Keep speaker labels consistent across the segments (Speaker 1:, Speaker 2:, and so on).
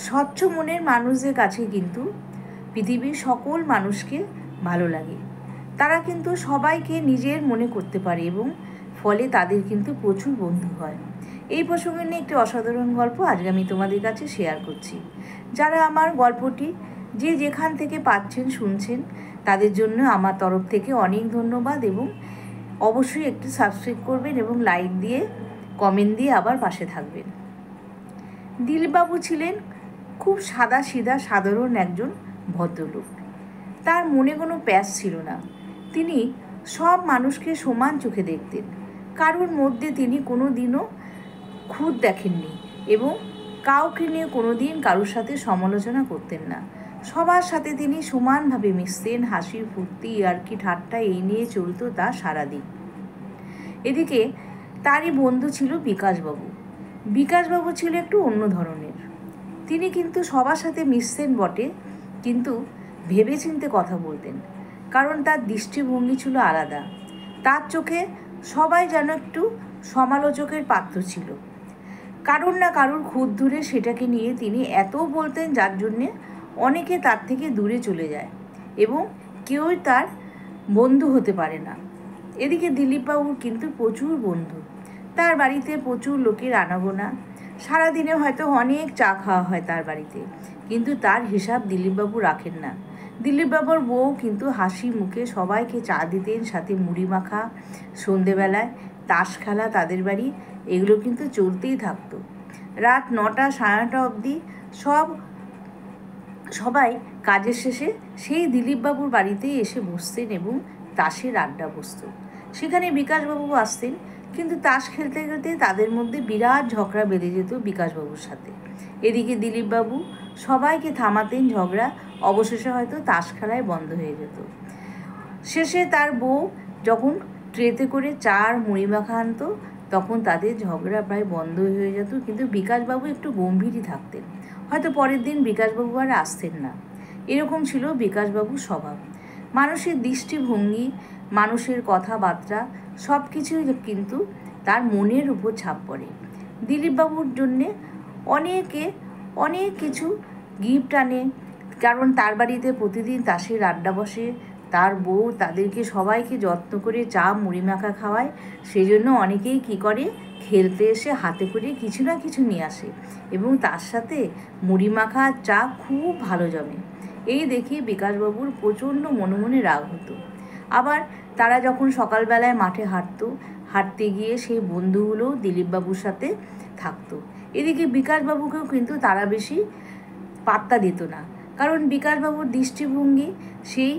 Speaker 1: স্বচ্ছ মনের মানুষদের কাছে কিন্তু পৃথিবীর সকল মানুষকে ভালো লাগে। তারা কিন্তু সবাইকে নিজের মনে করতে পারে এবং ফলে তাদের কিন্তু প্রচুর বন্ধু হয়। এই প্রসঙ্গে নিয়ে একটি অসাধারণ গল্প আজকে আমি তোমাদের কাছে শেয়ার করছি। যারা আমার গল্পটি যে যেখান থেকে পাচ্ছেন শুনছেন তাদের জন্য আমার তরফ থেকে অনেক ধন্যবাদ, এবং অবশ্যই একটু সাবস্ক্রাইব করবেন এবং লাইক দিয়ে কমেন্ট দিয়ে আবার পাশে থাকবেন। দিলীপবাবু ছিলেন খুব সাদা সিধা সাধারণ একজন ভদ্রলোক। তার মনে কোনো প্যাঁচ ছিল না। তিনি সব মানুষকে সমান চোখে দেখতেন। কারোর মধ্যে তিনি কোনো দিনও খুঁত দেখেননি এবং কাউকে নিয়ে কোনো দিন কারোর সাথে সমালোচনা করতেন না। সবার সাথে তিনি সমানভাবে মিশতেন। হাসি ফুর্তি ইয়ার্কি ঠাট্টা এই নিয়ে চলতো তার সারাদিন। এদিকে তারই বন্ধু ছিল বিকাশবাবু। বিকাশবাবু ছিল একটু অন্য ধরনের। তিনি কিন্তু সবার সাথে মিশতেন বটে, কিন্তু ভেবেচিন্তে কথা বলতেন, কারণ তার দৃষ্টিভঙ্গি ছিল আলাদা। তার চোখে সবাই যেন একটু সমালোচকের পাত্র ছিল। কারোর না কারোর খুঁত ধরে সেটাকে নিয়ে তিনি এত বলতেন যার জন্যে অনেকে তার থেকে দূরে চলে যায় এবং কেউই তার বন্ধু হতে পারে না। এদিকে দিলীপবাবুর কিন্তু প্রচুর বন্ধু। তার বাড়িতে প্রচুর লোকের আনাগোনা। সারাদিনে হয়তো অনেক চা খাওয়া হয় তার বাড়িতে, কিন্তু তার হিসাব দিলীপবাবু রাখেন না। দিলীপবাবুর বউ কিন্তু হাসি মুখে সবাইকে চা দিতেন, সাথে মুড়ি মাখা, সন্ধেবেলায় তাস খেলা তাদের বাড়ি, এগুলো কিন্তু চলতেই থাকতো। রাত 9টা 9:30 অবধি সবাই কাজের শেষে সেই দিলীপবাবুর বাড়িতেই এসে বসতেন এবং তাসের আড্ডা বসত। সেখানে বিকাশবাবু আসতেন, কিন্তু তাস খেলতে খেলতে তাদের মধ্যে বিরাট ঝগড়া বেঁধে যেত বিকাশবাবুর সাথে। এদিকে দিলীপবাবু সবাইকে থামাতেন ঝগড়া, অবশেষে হয়তো তাস খেলায় বন্ধ হয়ে যেত। শেষে তার বউ যখন ট্রেতে করে চা আর মুড়ি মাখা আনতো তখন তাদের ঝগড়া প্রায় বন্ধ হয়ে যেত, কিন্তু বিকাশবাবু একটু গম্ভীরই থাকতেন। হয়তো পরের দিন বিকাশবাবু আর আসতেন না। এরকম ছিল বিকাশবাবুর স্বভাব। মানুষের দৃষ্টিভঙ্গি, মানুষের কথাবার্তা সব কিছুই কিন্তু তার মনের উপর ছাপ পড়ে। দিলীপবাবুর জন্যে অনেক কিছু গিফট আনে, কারণ তার বাড়িতে প্রতিদিন তাসের আড্ডা বসে। তার বউ তাদেরকে সবাইকে যত্ন করে চা মুড়ি মাখা খাওয়ায়। সেই জন্য অনেকেই কী করে, খেলতে এসে হাতে করে কিছু না কিছু নিয়ে আসে এবং তার সাথে মুড়ি মাখা চা খুব ভালো জমে। এই দেখে বিকাশবাবুর প্রচণ্ড মনে মনে রাগ হতো। আবার তারা যখন সকালবেলায় মাঠে হাঁটতে গিয়ে সেই বন্ধুগুলো দিলীপবাবুর সাথে থাকতো। এদিকে বিকাশবাবুকেও কিন্তু তারা বেশি পাত্তা দিত না, কারণ বিকাশবাবুর দৃষ্টিভঙ্গি সেই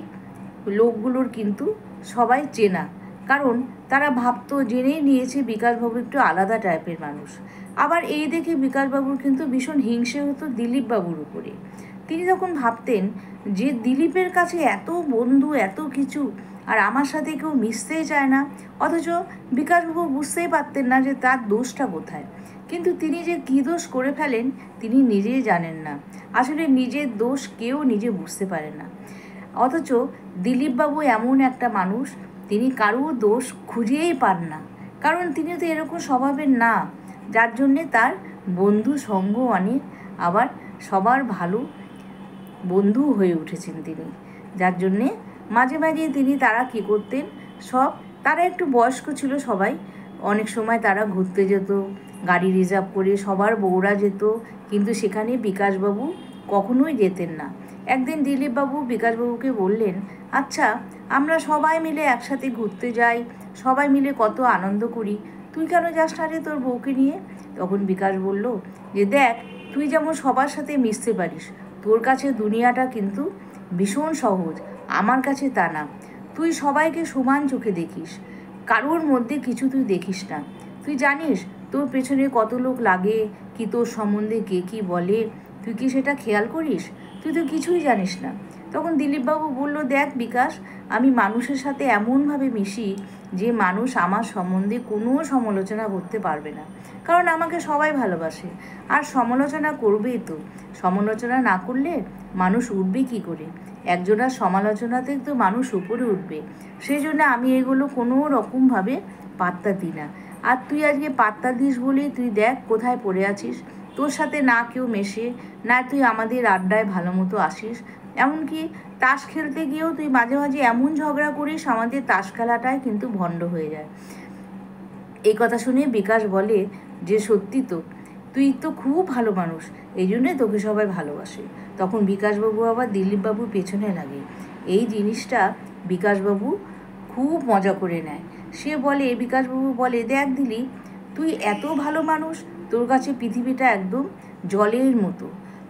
Speaker 1: লোকগুলোর কিন্তু সবাই চেনা, কারণ তারা ভাবতো জেনেই নিয়েছে বিকাশবাবু একটু আলাদা টাইপের মানুষ। আবার এই দেখে বিকাশবাবুর কিন্তু ভীষণ হিংসে হতো দিলীপবাবুর উপরে। তিনি তখন ভাবতেন যে দিলীপের কাছে এত বন্ধু এত কিছু, আর আমার সাথে কেউ মিশতেই চায় না। অথচ বিকাশবাবু বুঝতেই পারতেন না যে তার দোষটা কোথায়, কিন্তু তিনি যে কী দোষ করে ফেলেন তিনি নিজেই জানেন না। আসলে নিজের দোষ কেউ নিজে বুঝতে পারে না। অথচ দিলীপবাবু এমন একটা মানুষ, তিনি কারোর দোষ খুঁজেই পান না, কারণ তিনি তো এরকম স্বভাবের না। যার জন্যে তার বন্ধু সঙ্গ অনেক, আবার সবার ভালো বন্ধু হয়ে উঠেছেন তিনি। যার জন্যে মাঝে মাঝে তারা কী করতেন, তারা একটু বয়স্ক ছিল সবাই, অনেক সময় তারা ঘুরতে যেত গাড়ি রিজার্ভ করে, সবার বউরা যেত, কিন্তু সেখানে বিকাশবাবু কখনোই যেতেন না। একদিন দিলীপবাবু বিকাশবাবুকে বললেন, আচ্ছা আমরা সবাই মিলে একসাথে ঘুরতে যাই, সবাই মিলে কত আনন্দ করি, তুই কেন যাস না রে তোর বউকে নিয়ে? তখন বিকাশ বলল যে দেখ, তুই যেমন সবার সাথে মিশতে পারিস, তোর কাছে দুনিয়াটা কিন্তু ভীষণ সহজ, আমার কাছে তা না। তুই সবাইকে সমান চোখে দেখিস, কারোর মধ্যে কিছু তুই দেখিস না। তুই জানিস তোর পেছনে কত লোক লাগে, কি তোর সম্বন্ধে কে কী বলে, তুই কি সেটা খেয়াল করিস? তুই তো কিছুই জানিস না। তখন দিলীপবাবু বলল, দেখ বিকাশ, আমি মানুষের সাথে এমনভাবে মিশি যে মানুষ আমার সম্বন্ধে কোনো সমালোচনা করতে পারবে না, কারণ আমাকে সবাই ভালোবাসে, আর সমালোচনা করবেই তো। সমালোচনা না করলে মানুষ উঠবে কী করে? একজনের সমালোচনাতে তো মানুষ উপরে উঠবে। সেই জন্য আমি এগুলো কোনো রকমভাবে পাত্তা দিই না। আর তুই আজকে পাত্তা দিস বলেই তুই দেখ কোথায় পড়ে আছিস। তোর সাথে না কেউ মেশে, না তুই আমাদের আড্ডায় ভালো মতো আসিস। এমনকি তাস খেলতে গিয়েও তুই মাঝে মাঝে এমন ঝগড়া করিস, আমাদের তাস খেলাটাই কিন্তু ভণ্ড হয়ে যায়। এই কথা শুনে বিকাশ বলে যে সত্যি তো, তুই তো খুব ভালো মানুষ, এই জন্যে তোকে সবাই ভালোবাসে। তখন বিকাশবাবু আবার দিলীপবাবুর পেছনে লাগে। এই জিনিসটা বিকাশবাবু খুব মজা করে নেয়। সে বলে, বিকাশবাবু বলে, দেখ দিলীপ, তুই এত ভালো মানুষ, তোর কাছে পৃথিবীটা একদম জলের মতো।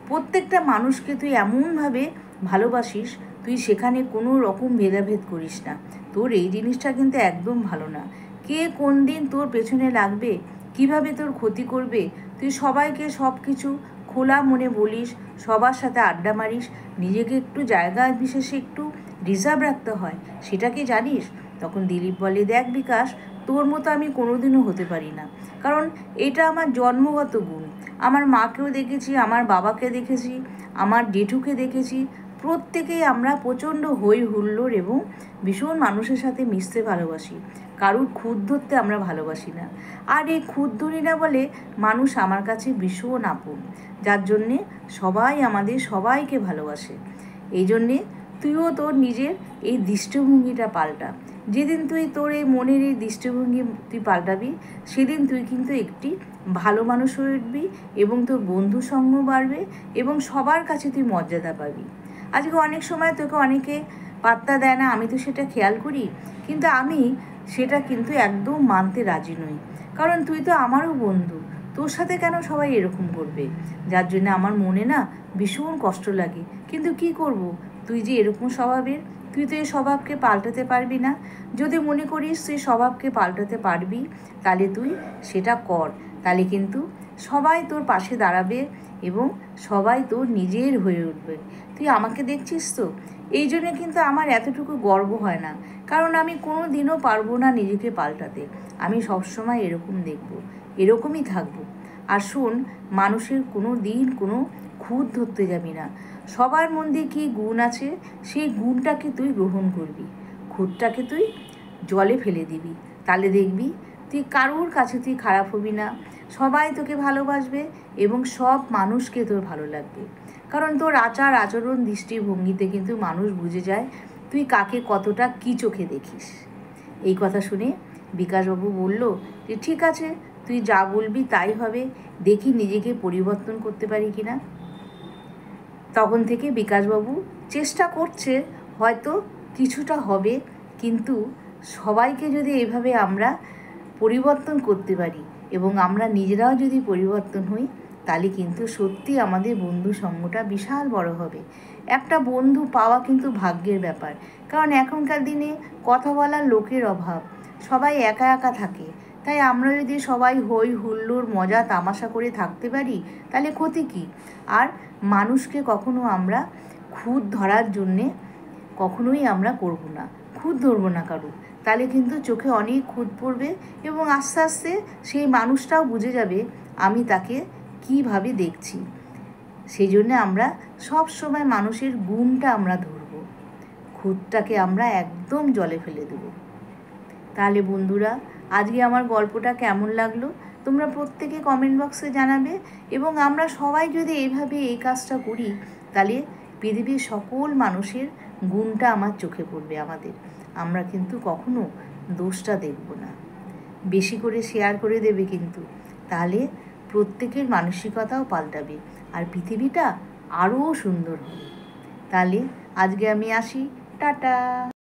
Speaker 1: প্রত্যেকটা মানুষকে তুই এমনভাবে ভালোবাসিস, তুই সেখানে কোনো রকম ভেদাভেদ করিস না। তোর এই জিনিসটা কিন্তু একদম ভালো না। কে কোন দিন তোর পেছনে লাগবে, কিভাবে তোর ক্ষতি করবে, তুই সবাইকে সব কিছু খোলা মনে বলিস, সবার সাথে আড্ডা মারিস, নিজেকে একটু জায়গা বিশেষে একটু রিজার্ভ রাখতে হয়, সেটা কি জানিস? তখন দিলীপ বলে, দেখ বিকাশ, তোর মতো আমি কোনোদিনও হতে পারি না, কারণ এটা আমার জন্মগত গুণ। আমার মাকেও দেখেছি, আমার বাবাকে দেখেছি, আমার জেঠুকে দেখেছি, প্রত্যেকেই আমরা প্রচণ্ড হই হুল্লোড় এবং ভীষণ মানুষের সাথে মিশতে ভালোবাসি, কারুর খুঁত ধরতে আমরা ভালোবাসি না। আর এই খুঁত ধরি না বলে মানুষ আমার কাছে ভীষণ আপন, যার জন্যে সবাই আমাদের সবাইকে ভালোবাসে। এই জন্যে তুইও তোর নিজের এই দৃষ্টিভঙ্গিটা পাল্টা। যেদিন তুই তোর এই মনের এই দৃষ্টিভঙ্গি তুই পাল্টাবি, সেদিন তুই কিন্তু একটি ভালো মানুষ হয়ে উঠবি এবং তোর বন্ধু সঙ্গ বাড়বে এবং সবার কাছে তুই মর্যাদা পাবি। আজকে অনেক সময় তোকে অনেকে পাত্তা দেয় না, আমি তো সেটা খেয়াল করি, কিন্তু আমি সেটা কিন্তু একদম মানতে রাজি নই, কারণ তুই তো আমারও বন্ধু, তোর সাথে কেন সবাই এরকম করবে? যার জন্য আমার মনে না ভীষণ কষ্ট লাগে। কিন্তু কি করব, তুই যে এরকম স্বভাবের, তুই তো এই স্বভাবকে পাল্টাতে পারবি না। যদি মনে করিস তুই স্বভাবকে পাল্টাতে পারবি, তাহলে তুই সেটা কর, তাহলে কিন্তু সবাই তোর পাশে দাঁড়াবে এবং সবাই তোর নিজের হয়ে উঠবে। তুই আমাকে দেখছিস তো, এই জন্যে কিন্তু আমার এতটুকু গর্ব হয় না, কারণ আমি কোনো দিনও পারবো না নিজেকে পাল্টাতে। আমি সবসময় এরকম দেখব, এরকমই থাকবো। আর শোন, মানুষের কোনো দিন কোনো খুঁত ধরতে যাবি না। সবার মধ্যে কী গুণ আছে, সেই গুণটাকে তুই গ্রহণ করবি, খুঁতটাকে তুই জলে ফেলে দিবি, তাহলে দেখবি তুই কারোর কাছে তুই খারাপ হবি না, সবাই তোকে ভালোবাসবে এবং সব মানুষকে তোর ভালো লাগবে। কারণ তোর আচার আচরণ দৃষ্টিভঙ্গিতে কিন্তু মানুষ বুঝে যায় তুই কাকে কতটা কী চোখে দেখিস। এই কথা শুনে বিকাশবাবু বলল যে ঠিক আছে, তুই যা বলবি তাই হবে, দেখি নিজেকে পরিবর্তন করতে পারি কি না। তখন থেকে বিকাশবাবু চেষ্টা করছে, হয়তো কিছুটা হবে, কিন্তু সবাইকে যদি এইভাবে আমরা পরিবর্তন করতে পারি এবং আমরা নিজেরাও যদি পরিবর্তন হই, তাহলে কিন্তু সত্যি আমাদের বন্ধু সঙ্গটা বিশাল বড় হবে। একটা বন্ধু পাওয়া কিন্তু ভাগ্যের ব্যাপার, কারণ এখনকার দিনে কথা বলার লোকের অভাব, সবাই একা একা থাকে। তাই আমরা যদি সবাই হই হুল্লোড় মজা তামাশা করে থাকতে পারি, তাহলে ক্ষতি কী? আর মানুষকে কখনো আমরা খুঁত ধরার জন্যে কখনোই আমরা করব না, খুঁত ধরবো না কারো, তাহলে কিন্তু চোখে অনেক খুঁত পড়বে এবং আস্তে আস্তে সেই মানুষটাও বুঝে যাবে আমি তাকে কীভাবে দেখছি। সেই জন্যে আমরা সব সময় মানুষের গুণটা আমরা ধরব, খুঁতটাকে আমরা একদম জলে ফেলে দেব। তাহলে বন্ধুরা, আজকে আমার গল্পটা কেমন লাগলো তোমরা প্রত্যেকে কমেন্ট বক্সে জানাবে, এবং আমরা সবাই যদি এইভাবে এই কাজটা করি, তাহলে পৃথিবীর সকল মানুষের গুণটা আমার চোখে পড়বে আমাদের। আমরা কিন্তু কখনো দোষটা দেখব না। বেশি করে শেয়ার করে দেবে কিন্তু, তাহলে প্রত্যেকের মানসিকতাও পাল্টাবে আর পৃথিবীটা আরও সুন্দর হবে। তাহলে আজকে আমি আসি, টাটা।